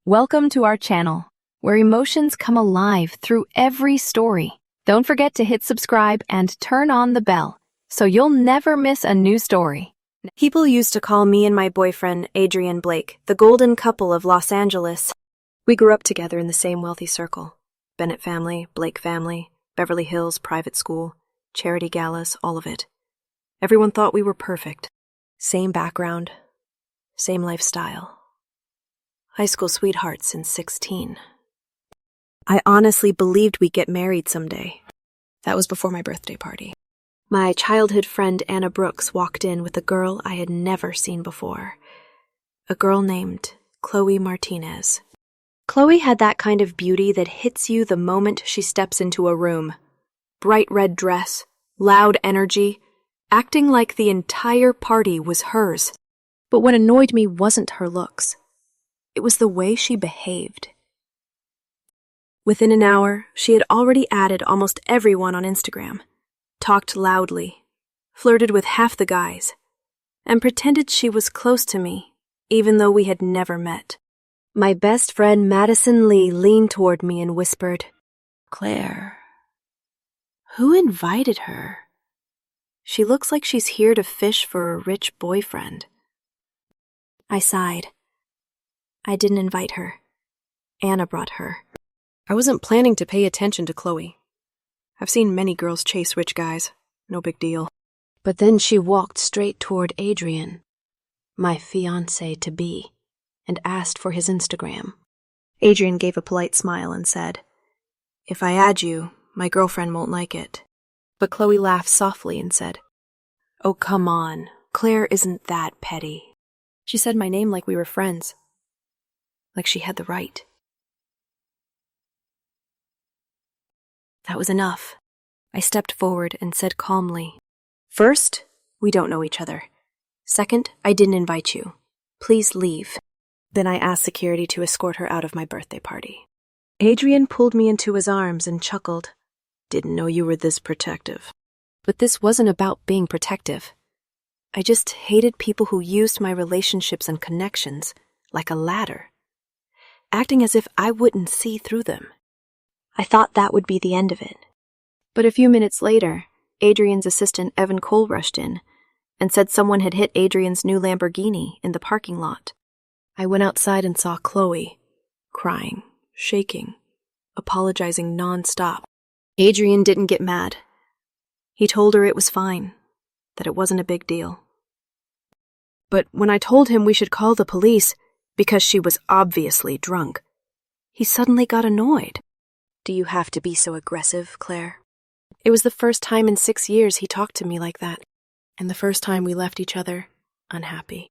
Welcome to our channel, where emotions come alive through every story. Don't forget to hit subscribe and turn on the bell, so you'll never miss a new story. People used to call me and my boyfriend, Adrian Blake, the golden couple of Los Angeles. We grew up together in the same wealthy circle. Bennett family, Blake family, Beverly Hills private school, charity galas, all of it. Everyone thought we were perfect. Same background, same lifestyle. High school sweethearts since 16. I honestly believed we'd get married someday. That was before my birthday party. My childhood friend Anna Brooks walked in with a girl I had never seen before. A girl named Chloe Martinez. Chloe had that kind of beauty that hits you the moment she steps into a room. Bright red dress, loud energy, acting like the entire party was hers. But what annoyed me wasn't her looks. It was the way she behaved. Within an hour, she had already added almost everyone on Instagram, talked loudly, flirted with half the guys, and pretended she was close to me, even though we had never met. My best friend Madison Lee leaned toward me and whispered, "Claire, who invited her? She looks like she's here to fish for a rich boyfriend." I sighed. I didn't invite her. Anna brought her. I wasn't planning to pay attention to Chloe. I've seen many girls chase rich guys. No big deal. But then she walked straight toward Adrian, my fiancé-to-be, and asked for his Instagram. Adrian gave a polite smile and said, "If I add you, my girlfriend won't like it." But Chloe laughed softly and said, "Oh, come on. Claire isn't that petty." She said my name like we were friends. Like she had the right. That was enough. I stepped forward and said calmly, "First, we don't know each other. Second, I didn't invite you. Please leave." Then I asked security to escort her out of my birthday party. Adrian pulled me into his arms and chuckled. "Didn't know you were this protective." But this wasn't about being protective. I just hated people who used my relationships and connections like a ladder, acting as if I wouldn't see through them. I thought that would be the end of it. But a few minutes later, Adrian's assistant Evan Cole rushed in and said someone had hit Adrian's new Lamborghini in the parking lot. I went outside and saw Chloe, crying, shaking, apologizing nonstop. Adrian didn't get mad. He told her it was fine, that it wasn't a big deal. But when I told him we should call the police because she was obviously drunk, he suddenly got annoyed. "Do you have to be so aggressive, Claire?" It was the first time in 6 years he talked to me like that, and the first time we left each other unhappy.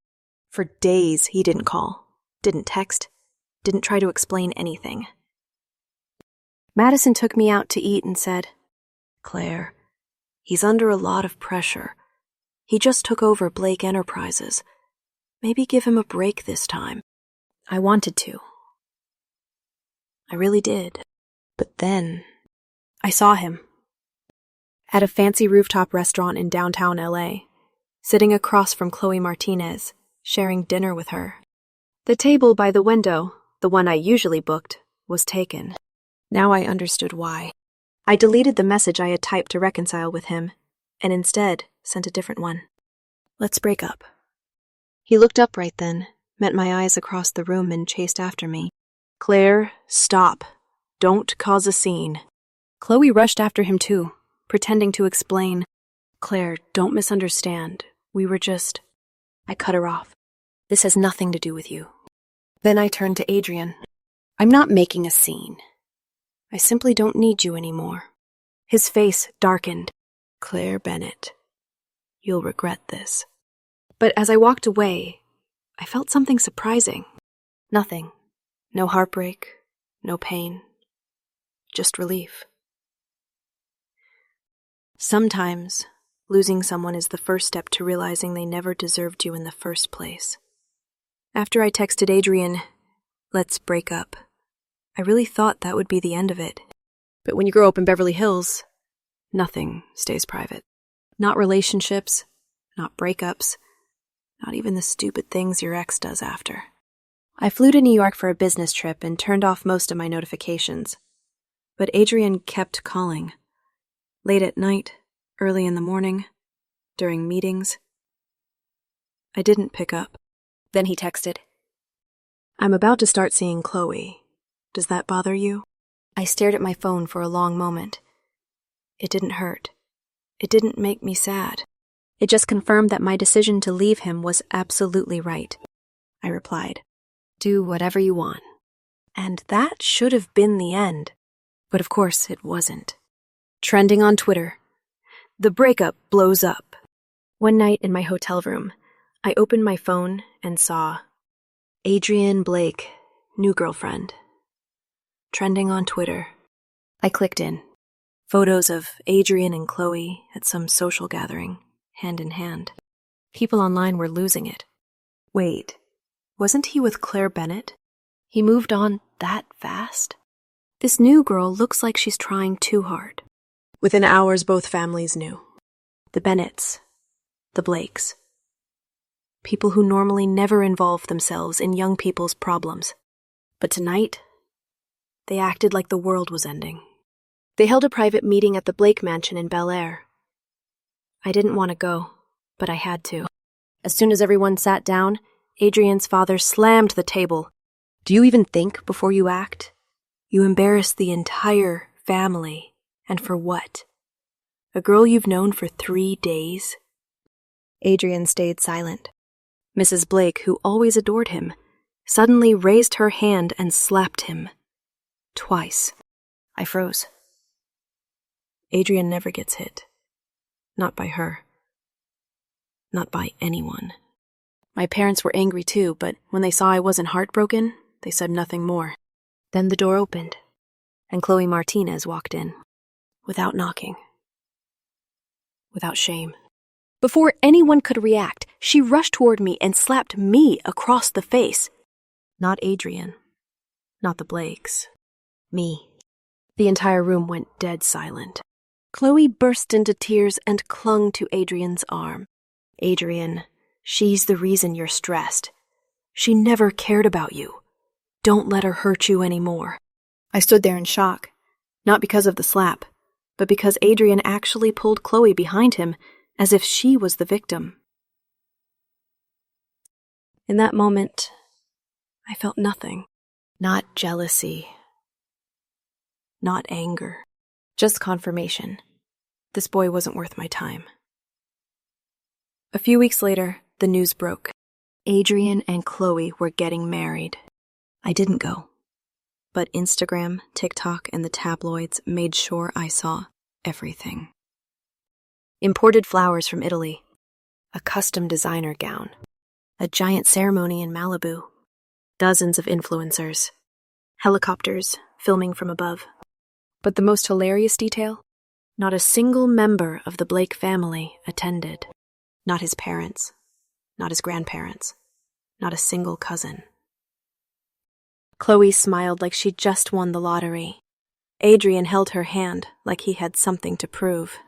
For days he didn't call, didn't text, didn't try to explain anything. Madison took me out to eat and said, "Claire, he's under a lot of pressure. He just took over Blake Enterprises. Maybe give him a break this time." I wanted to. I really did. But then I saw him at a fancy rooftop restaurant in downtown LA, sitting across from Chloe Martinez, sharing dinner with her. The table by the window, the one I usually booked, was taken. Now I understood why. I deleted the message I had typed to reconcile with him, and instead sent a different one. "Let's break up." He looked up right then, met my eyes across the room, and chased after me. "Claire, stop. Don't cause a scene." Chloe rushed after him too, pretending to explain. "Claire, don't misunderstand. We were just..." I cut her off. "This has nothing to do with you." Then I turned to Adrian. "I'm not making a scene. I simply don't need you anymore." His face darkened. "Claire Bennett, you'll regret this." But as I walked away, I felt something surprising. Nothing. No heartbreak, no pain. Just relief. Sometimes, losing someone is the first step to realizing they never deserved you in the first place. After I texted Adrian, "Let's break up," I really thought that would be the end of it. But when you grow up in Beverly Hills, nothing stays private. Not relationships, not breakups, not even the stupid things your ex does after. I flew to New York for a business trip and turned off most of my notifications. But Adrian kept calling. Late at night, early in the morning, during meetings. I didn't pick up. Then he texted, "I'm about to start seeing Chloe. Does that bother you?" I stared at my phone for a long moment. It didn't hurt. It didn't make me sad. It just confirmed that my decision to leave him was absolutely right. I replied, "Do whatever you want." And that should have been the end. But of course it wasn't. Trending on Twitter. The breakup blows up. One night in my hotel room, I opened my phone and saw Adrian Blake, new girlfriend. Trending on Twitter. I clicked in. Photos of Adrian and Chloe at some social gathering, hand in hand. People online were losing it. Wait, wasn't he with Claire Bennett? He moved on that fast? This new girl looks like she's trying too hard. Within hours, both families knew. The Bennetts, the Blakes. People who normally never involve themselves in young people's problems. But tonight, they acted like the world was ending. They held a private meeting at the Blake mansion in Bel Air. I didn't want to go, but I had to. As soon as everyone sat down, Adrian's father slammed the table. "Do you even think before you act? You embarrassed the entire family. And for what? A girl you've known for 3 days?" Adrian stayed silent. Mrs. Blake, who always adored him, suddenly raised her hand and slapped him. Twice. I froze. Adrian never gets hit. Not by her. Not by anyone. My parents were angry too, but when they saw I wasn't heartbroken, they said nothing more. Then the door opened, and Chloe Martinez walked in. Without knocking. Without shame. Before anyone could react, she rushed toward me and slapped me across the face. Not Adrian. Not the Blakes. Me. The entire room went dead silent. Chloe burst into tears and clung to Adrian's arm. "Adrian, she's the reason you're stressed. She never cared about you. Don't let her hurt you anymore." I stood there in shock, not because of the slap, but because Adrian actually pulled Chloe behind him as if she was the victim. In that moment, I felt nothing. Not jealousy. Not anger. Just confirmation. This boy wasn't worth my time. A few weeks later, the news broke. Adrian and Chloe were getting married. I didn't go. But Instagram, TikTok, and the tabloids made sure I saw everything. Imported flowers from Italy. A custom designer gown. A giant ceremony in Malibu. Dozens of influencers. Helicopters filming from above. But the most hilarious detail? Not a single member of the Blake family attended. Not his parents. Not his grandparents. Not a single cousin. Chloe smiled like she'd just won the lottery. Adrian held her hand like he had something to prove.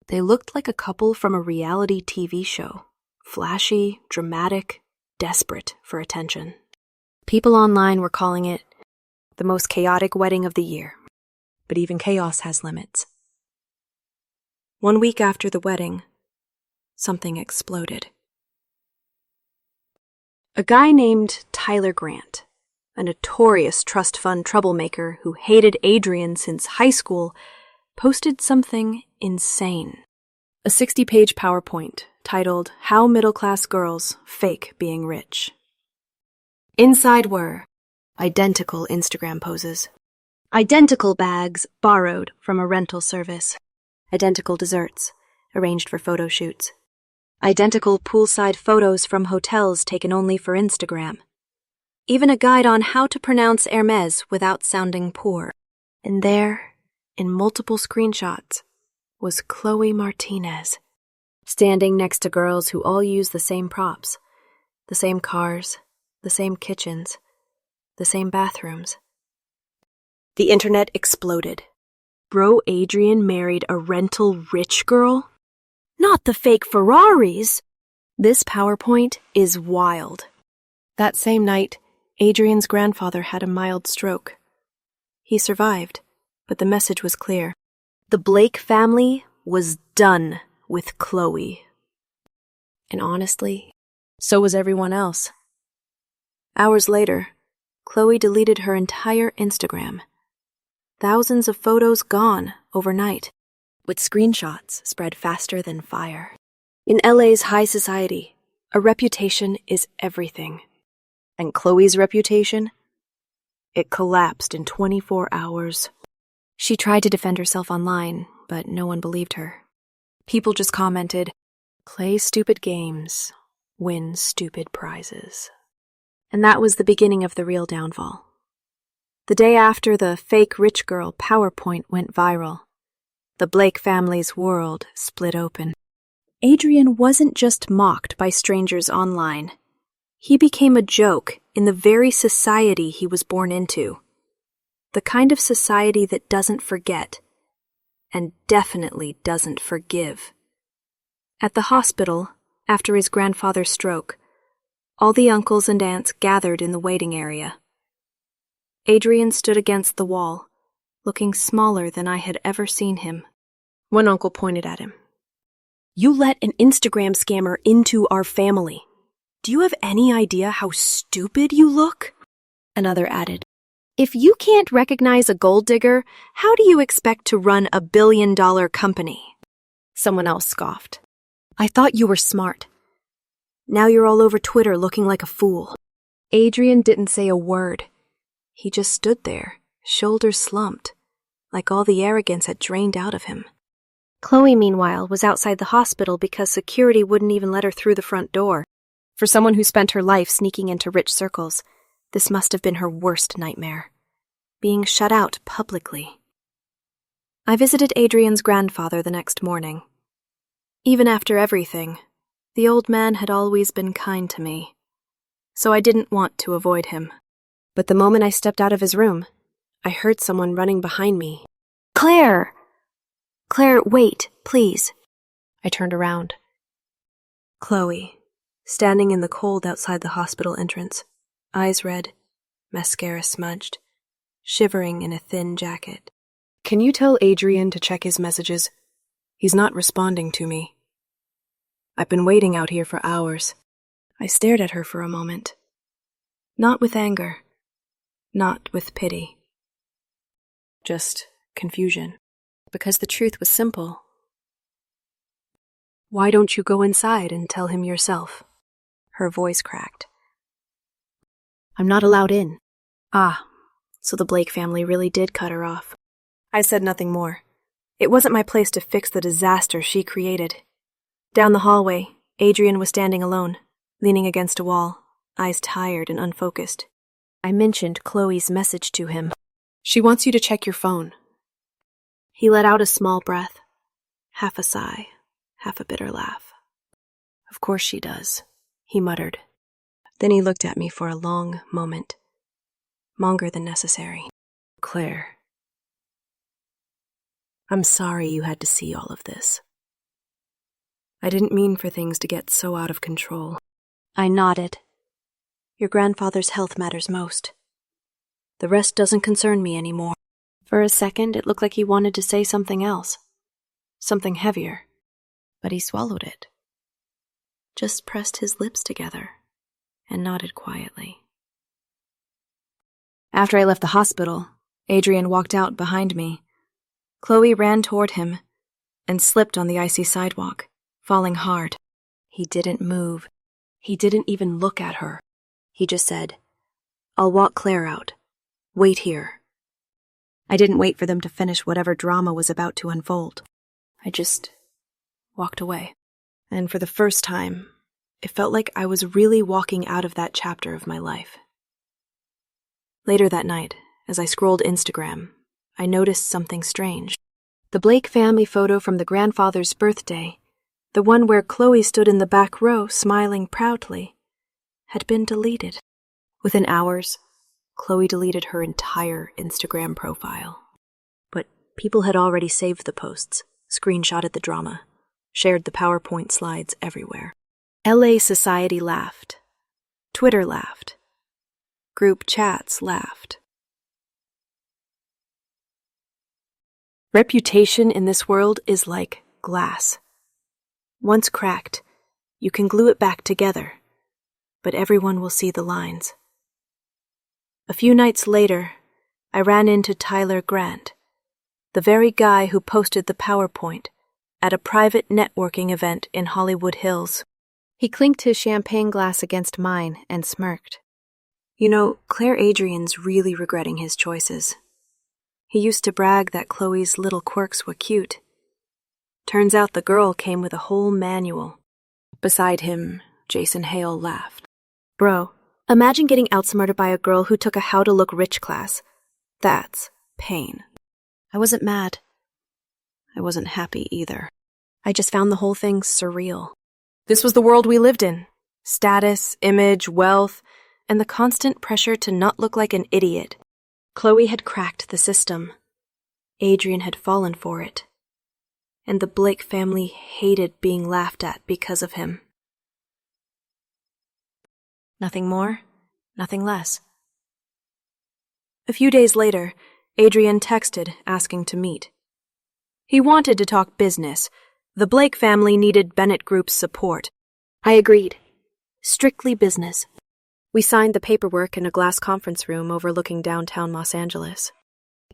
They looked like a couple from a reality TV show. Flashy, dramatic, desperate for attention. People online were calling it the most chaotic wedding of the year. But even chaos has limits. 1 week after the wedding, something exploded. A guy named Tyler Grant, a notorious trust fund troublemaker who hated Adrian since high school, posted something insane. A 60-page PowerPoint titled "How Middle-Class Girls Fake Being Rich." Inside were identical Instagram poses. Identical bags borrowed from a rental service. Identical desserts arranged for photo shoots. Identical poolside photos from hotels taken only for Instagram. Even a guide on how to pronounce Hermes without sounding poor. And there, in multiple screenshots, was Chloe Martinez, standing next to girls who all use the same props, the same cars, the same kitchens, the same bathrooms. The internet exploded. Bro Adrian married a rental rich girl? Not the fake Ferraris! This PowerPoint is wild. That same night, Adrian's grandfather had a mild stroke. He survived, but the message was clear. The Blake family was done with Chloe. And honestly, so was everyone else. Hours later, Chloe deleted her entire Instagram. Thousands of photos gone overnight, with screenshots spread faster than fire. In LA's high society, a reputation is everything. And Chloe's reputation? It collapsed in 24 hours. She tried to defend herself online, but no one believed her. People just commented, "Play stupid games, win stupid prizes." And that was the beginning of the real downfall. The day after the fake rich girl PowerPoint went viral, the Blake family's world split open. Adrian wasn't just mocked by strangers online. He became a joke in the very society he was born into. The kind of society that doesn't forget, and definitely doesn't forgive. At the hospital, after his grandfather's stroke, all the uncles and aunts gathered in the waiting area. Adrian stood against the wall, looking smaller than I had ever seen him. One uncle pointed at him. "You let an Instagram scammer into our family. Do you have any idea how stupid you look?" Another added, "If you can't recognize a gold digger, how do you expect to run a billion-dollar company?" Someone else scoffed. "I thought you were smart. Now you're all over Twitter looking like a fool." Adrian didn't say a word. He just stood there, shoulders slumped, like all the arrogance had drained out of him. Chloe, meanwhile, was outside the hospital because security wouldn't even let her through the front door. For someone who spent her life sneaking into rich circles, this must have been her worst nightmare. Being shut out publicly. I visited Adrian's grandfather the next morning. Even after everything, the old man had always been kind to me, so I didn't want to avoid him. But the moment I stepped out of his room, I heard someone running behind me. "Claire! Claire, wait, please." I turned around. Chloe, standing in the cold outside the hospital entrance, eyes red, mascara smudged, shivering in a thin jacket. "Can you tell Adrian to check his messages? He's not responding to me. I've been waiting out here for hours." I stared at her for a moment. Not with anger. Not with pity. Just confusion. Because the truth was simple. "Why don't you go inside and tell him yourself?" Her voice cracked. "I'm not allowed in." Ah, so the Blake family really did cut her off. I said nothing more. It wasn't my place to fix the disaster she created. Down the hallway, Adrian was standing alone, leaning against a wall, eyes tired and unfocused. I mentioned Chloe's message to him. "She wants you to check your phone." He let out a small breath, half a sigh, half a bitter laugh. "Of course she does," he muttered. Then he looked at me for a long moment, longer than necessary. "Claire, I'm sorry you had to see all of this. I didn't mean for things to get so out of control." I nodded. "Your grandfather's health matters most. The rest doesn't concern me anymore." For a second, it looked like he wanted to say something else. Something heavier. But he swallowed it. Just pressed his lips together and nodded quietly. After I left the hospital, Adrian walked out behind me. Chloe ran toward him and slipped on the icy sidewalk, falling hard. He didn't move. He didn't even look at her. He just said, "I'll walk Claire out. Wait here." I didn't wait for them to finish whatever drama was about to unfold. I just walked away. And for the first time, it felt like I was really walking out of that chapter of my life. Later that night, as I scrolled Instagram, I noticed something strange. The Blake family photo from the grandfather's birthday, the one where Chloe stood in the back row smiling proudly, had been deleted. Within hours, Chloe deleted her entire Instagram profile. But people had already saved the posts, screenshotted the drama, shared the PowerPoint slides everywhere. LA society laughed. Twitter laughed. group chats laughed. Reputation in this world is like glass. Once cracked, you can glue it back together, but everyone will see the lines. A few nights later, I ran into Tyler Grant, the very guy who posted the PowerPoint, at a private networking event in Hollywood Hills. He clinked his champagne glass against mine and smirked. You know, Claire Adrian's really regretting his choices. He used to brag that Chloe's little quirks were cute. Turns out the girl came with a whole manual. Beside him, Jason Hale laughed. Bro, imagine getting outsmarted by a girl who took a How to Look Rich class. That's pain. I wasn't mad. I wasn't happy either. I just found the whole thing surreal. This was the world we lived in. Status, image, wealth, and the constant pressure to not look like an idiot. Chloe had cracked the system. Adrian had fallen for it. And the Blake family hated being laughed at because of him. Nothing more, nothing less. A few days later, Adrian texted asking to meet. He wanted to talk business. The Blake family needed Bennett Group's support. I agreed. Strictly business. We signed the paperwork in a glass conference room overlooking downtown Los Angeles.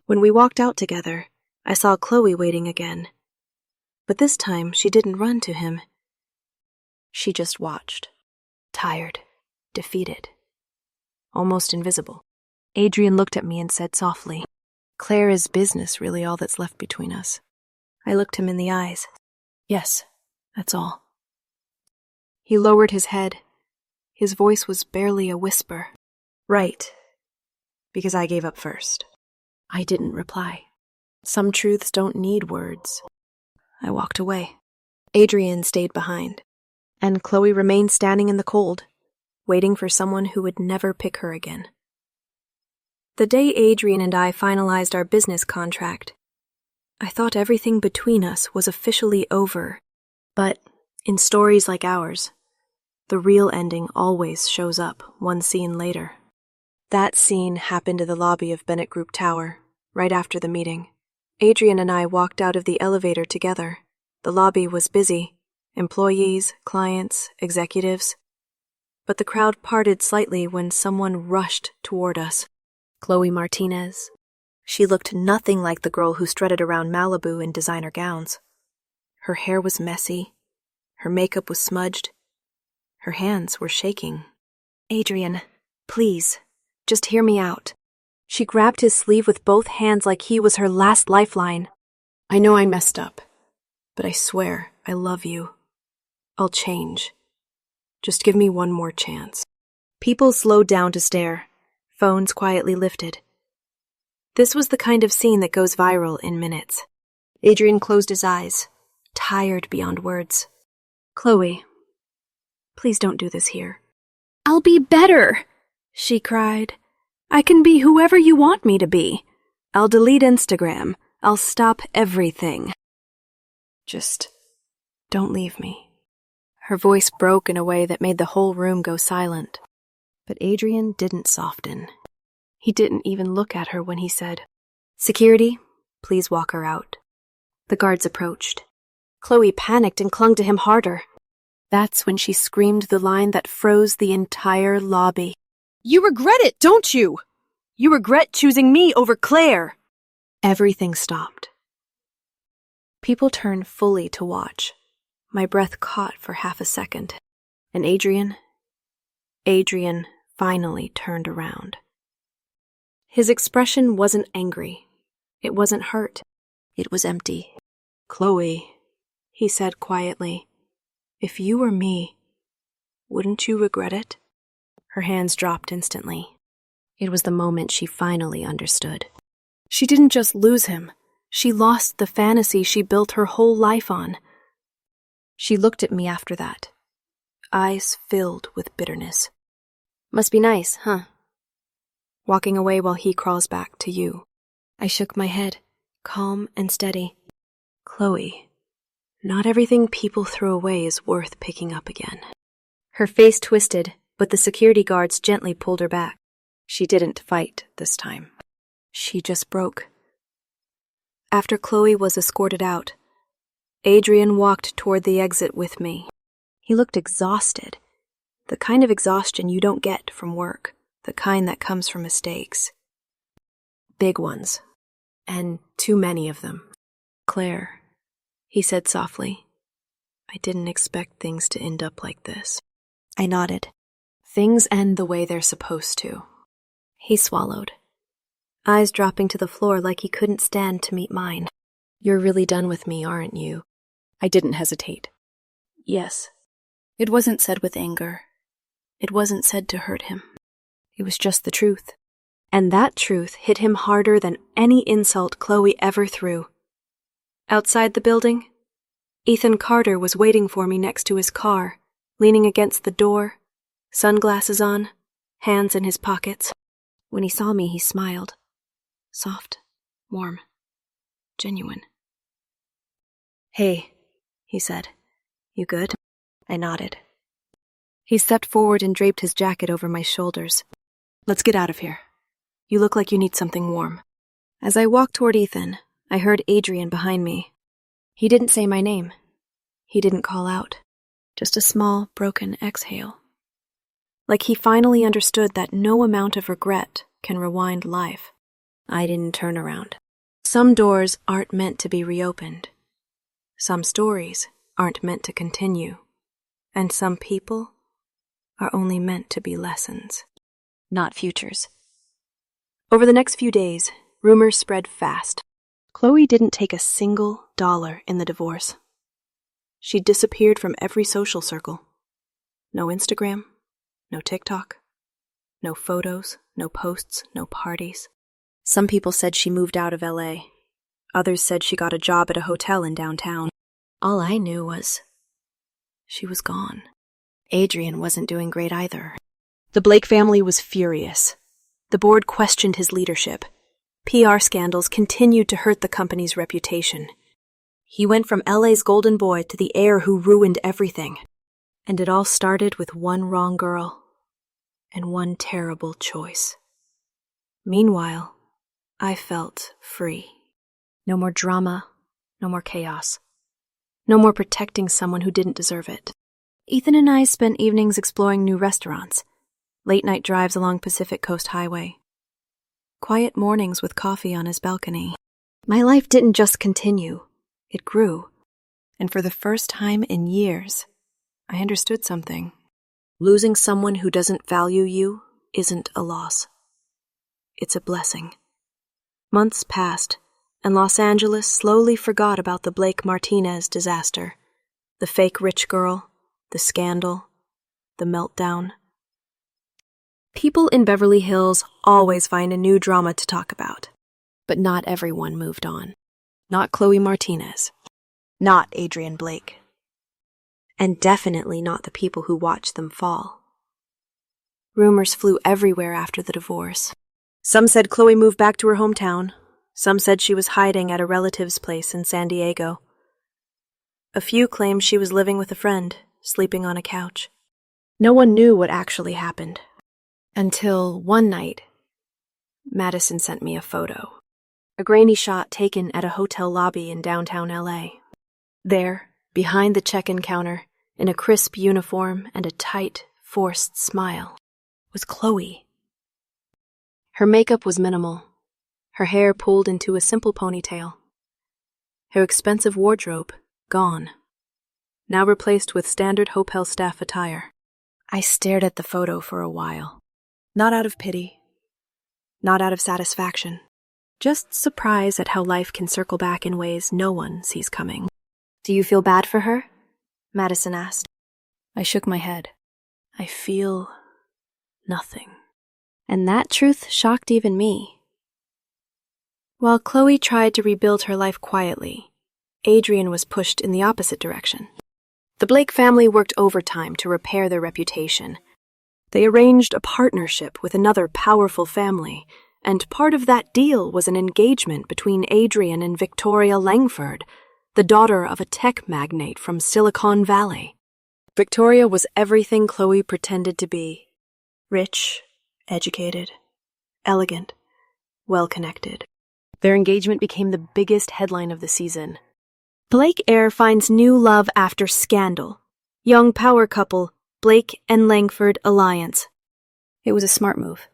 When we walked out together, I saw Chloe waiting again. But this time, she didn't run to him. She just watched. Tired, defeated, almost invisible. Adrian looked at me and said softly, "Claire, is business really all that's left between us?" I looked him in the eyes. Yes, that's all. He lowered his head. His voice was barely a whisper. Right, because I gave up first. I didn't reply. Some truths don't need words. I walked away. Adrian stayed behind, and Chloe remained standing in the cold, waiting for someone who would never pick her again. The day Adrian and I finalized our business contract, I thought everything between us was officially over. But in stories like ours, the real ending always shows up one scene later. That scene happened in the lobby of Bennett Group Tower, right after the meeting. Adrian and I walked out of the elevator together. The lobby was busy. Employees, clients, executives. But the crowd parted slightly when someone rushed toward us. Chloe Martinez. She looked nothing like the girl who strutted around Malibu in designer gowns. Her hair was messy. Her makeup was smudged. Her hands were shaking. Adrian, please, just hear me out. She grabbed his sleeve with both hands like he was her last lifeline. I know I messed up, but I swear I love you. I'll change. Just give me one more chance. People slowed down to stare, phones quietly lifted. This was the kind of scene that goes viral in minutes. Adrian closed his eyes, tired beyond words. Chloe, please don't do this here. I'll be better, she cried. I can be whoever you want me to be. I'll delete Instagram. I'll stop everything. Just don't leave me. Her voice broke in a way that made the whole room go silent. But Adrian didn't soften. He didn't even look at her when he said, "Security, please walk her out." The guards approached. Chloe panicked and clung to him harder. That's when she screamed the line that froze the entire lobby. "You regret it, don't you? You regret choosing me over Claire." Everything stopped. People turned fully to watch. My breath caught for half a second. And Adrian finally turned around. His expression wasn't angry. It wasn't hurt. It was empty. "Chloe," he said quietly, "if you were me, wouldn't you regret it?" Her hands dropped instantly. It was the moment she finally understood. She didn't just lose him. She lost the fantasy she built her whole life on. She looked at me after that, eyes filled with bitterness. "Must be nice, huh? Walking away while he crawls back to you." I shook my head, calm and steady. "Chloe, not everything people throw away is worth picking up again." Her face twisted, but the security guards gently pulled her back. She didn't fight this time. She just broke. After Chloe was escorted out, Adrian walked toward the exit with me. He looked exhausted, the kind of exhaustion you don't get from work, the kind that comes from mistakes. Big ones, and too many of them. Claire, he said softly, I didn't expect things to end up like this. I nodded. Things end the way they're supposed to. He swallowed, eyes dropping to the floor like he couldn't stand to meet mine. You're really done with me, aren't you? I didn't hesitate. Yes. It wasn't said with anger. It wasn't said to hurt him. It was just the truth. And that truth hit him harder than any insult Chloe ever threw. Outside the building, Ethan Carter was waiting for me next to his car, leaning against the door, sunglasses on, hands in his pockets. When he saw me, he smiled. Soft, warm, genuine. Hey, he said. You good? I nodded. He stepped forward and draped his jacket over my shoulders. Let's get out of here. You look like you need something warm. As I walked toward Ethan, I heard Adrian behind me. He didn't say my name. He didn't call out. Just a small, broken exhale. Like he finally understood that no amount of regret can rewind life. I didn't turn around. Some doors aren't meant to be reopened. Some stories aren't meant to continue. And some people are only meant to be lessons, not futures. Over the next few days, rumors spread fast. Chloe didn't take a single dollar in the divorce. She disappeared from every social circle. No Instagram, no TikTok, no photos, no posts, no parties. Some people said she moved out of LA. Others said she got a job at a hotel in downtown. All I knew was she was gone. Adrian wasn't doing great either. The Blake family was furious. The board questioned his leadership. PR scandals continued to hurt the company's reputation. He went from LA's golden boy to the heir who ruined everything. And it all started with one wrong girl and one terrible choice. Meanwhile, I felt free. No more drama, no more chaos. No more protecting someone who didn't deserve it. Ethan and I spent evenings exploring new restaurants, late-night drives along Pacific Coast Highway, quiet mornings with coffee on his balcony. My life didn't just continue, it grew. And for the first time in years, I understood something. Losing someone who doesn't value you isn't a loss. It's a blessing. Months passed, and Los Angeles slowly forgot about the Blake Martinez disaster. The fake rich girl, the scandal, the meltdown. People in Beverly Hills always find a new drama to talk about. But not everyone moved on. Not Chloe Martinez. Not Adrian Blake. And definitely not the people who watched them fall. Rumors flew everywhere after the divorce. Some said Chloe moved back to her hometown. Some said she was hiding at a relative's place in San Diego. A few claimed she was living with a friend, sleeping on a couch. No one knew what actually happened. Until one night, Madison sent me a photo. A grainy shot taken at a hotel lobby in downtown LA. There, behind the check-in counter, in a crisp uniform and a tight, forced smile, was Chloe. Her makeup was minimal, her hair pulled into a simple ponytail. Her expensive wardrobe gone, now replaced with standard hotel staff attire. I stared at the photo for a while. Not out of pity, not out of satisfaction, just surprise at how life can circle back in ways no one sees coming. Do you feel bad for her? Madison asked. I shook my head. I feel nothing. And that truth shocked even me. While Chloe tried to rebuild her life quietly, Adrian was pushed in the opposite direction. The Blake family worked overtime to repair their reputation. They arranged a partnership with another powerful family, and part of that deal was an engagement between Adrian and Victoria Langford, the daughter of a tech magnate from Silicon Valley. Victoria was everything Chloe pretended to be. Rich, educated, elegant, well-connected. Their engagement became the biggest headline of the season. Blake Eyre finds new love after scandal. Young power couple, Blake and Langford alliance. It was a smart move,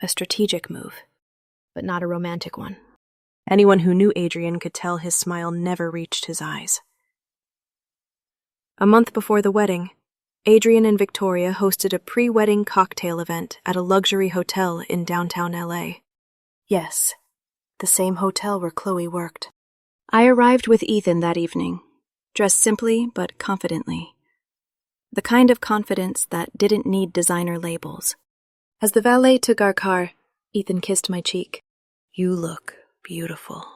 a strategic move, but not a romantic one. Anyone who knew Adrian could tell his smile never reached his eyes. A month before the wedding, Adrian and Victoria hosted a pre-wedding cocktail event at a luxury hotel in downtown LA. Yes, the same hotel where Chloe worked. I arrived with Ethan that evening, dressed simply but confidently. The kind of confidence that didn't need designer labels. As the valet took our car, Ethan kissed my cheek. "You look beautiful,"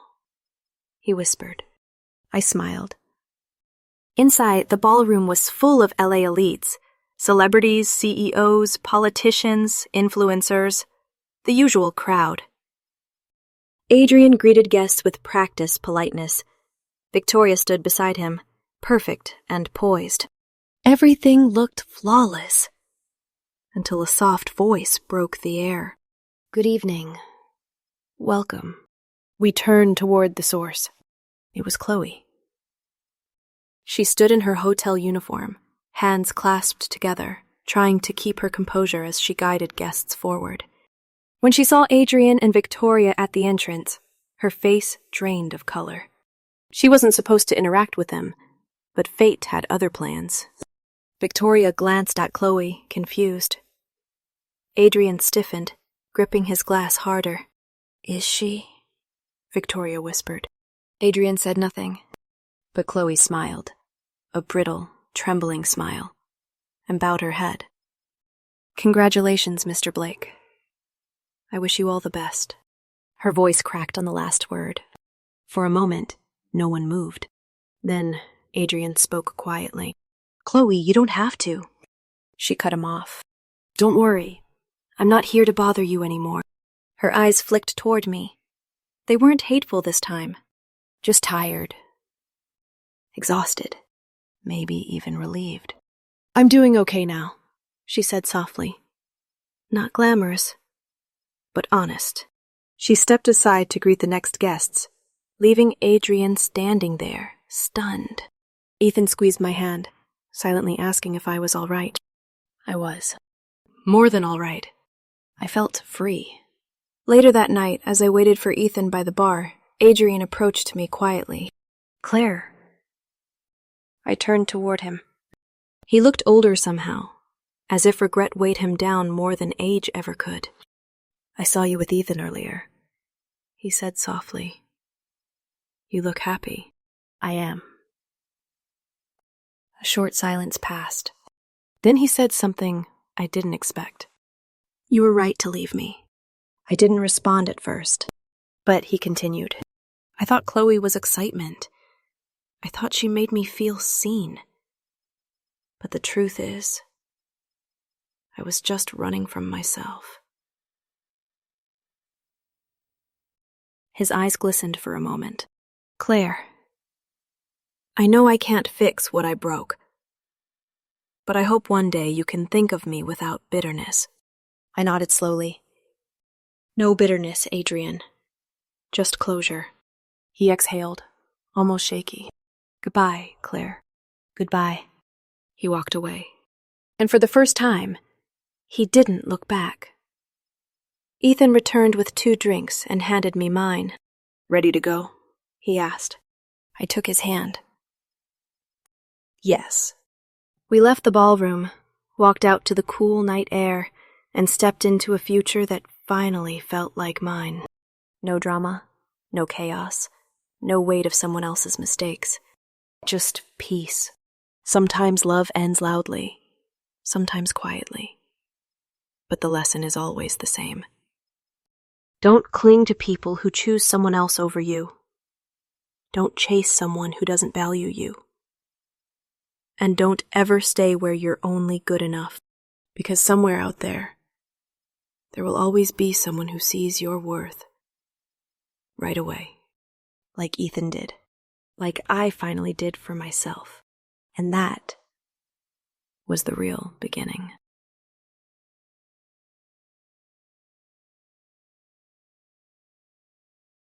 he whispered. I smiled. Inside, the ballroom was full of LA elites. Celebrities, CEOs, politicians, influencers. The usual crowd. Adrian greeted guests with practiced politeness. Victoria stood beside him, perfect and poised. Everything looked flawless, until a soft voice broke the air. "Good evening. Welcome." We turned toward the source. It was Chloe. She stood in her hotel uniform, hands clasped together, trying to keep her composure as she guided guests forward. When she saw Adrian and Victoria at the entrance, her face drained of color. She wasn't supposed to interact with them, but fate had other plans. Victoria glanced at Chloe, confused. Adrian stiffened, gripping his glass harder. "Is she?" Victoria whispered. Adrian said nothing, but Chloe smiled, a brittle, trembling smile, and bowed her head. "Congratulations, Mr. Blake. I wish you all the best." Her voice cracked on the last word. For a moment, no one moved. Then Adrian spoke quietly. "Chloe, you don't have to." She cut him off. "Don't worry. I'm not here to bother you anymore." Her eyes flicked toward me. They weren't hateful this time. Just tired. Exhausted. Maybe even relieved. "I'm doing okay now," she said softly. Not glamorous, but honest. She stepped aside to greet the next guests, leaving Adrian standing there, stunned. Ethan squeezed my hand, silently asking if I was all right. I was. More than all right. I felt free. Later that night, as I waited for Ethan by the bar, Adrian approached me quietly. "Claire." I turned toward him. He looked older somehow, as if regret weighed him down more than age ever could. "I saw you with Ethan earlier," he said softly. "You look happy." "I am." A short silence passed. Then he said something I didn't expect. "You were right to leave me." I didn't respond at first, but he continued. "I thought Chloe was excitement. I thought she made me feel seen. But the truth is, I was just running from myself." His eyes glistened for a moment. "Claire, I know I can't fix what I broke, but I hope one day you can think of me without bitterness." I nodded slowly. "No bitterness, Adrian. Just closure." He exhaled, almost shaky. "Goodbye, Claire. Goodbye." He walked away. And for the first time, he didn't look back. Ethan returned with 2 drinks and handed me mine. "Ready to go?" he asked. I took his hand. "Yes." We left the ballroom, walked out to the cool night air, and stepped into a future that finally felt like mine. No drama, no chaos, no weight of someone else's mistakes. Just peace. Sometimes love ends loudly, sometimes quietly. But the lesson is always the same. Don't cling to people who choose someone else over you. Don't chase someone who doesn't value you. And don't ever stay where you're only good enough, because somewhere out there will always be someone who sees your worth right away, like Ethan did, like I finally did for myself. And that was the real beginning.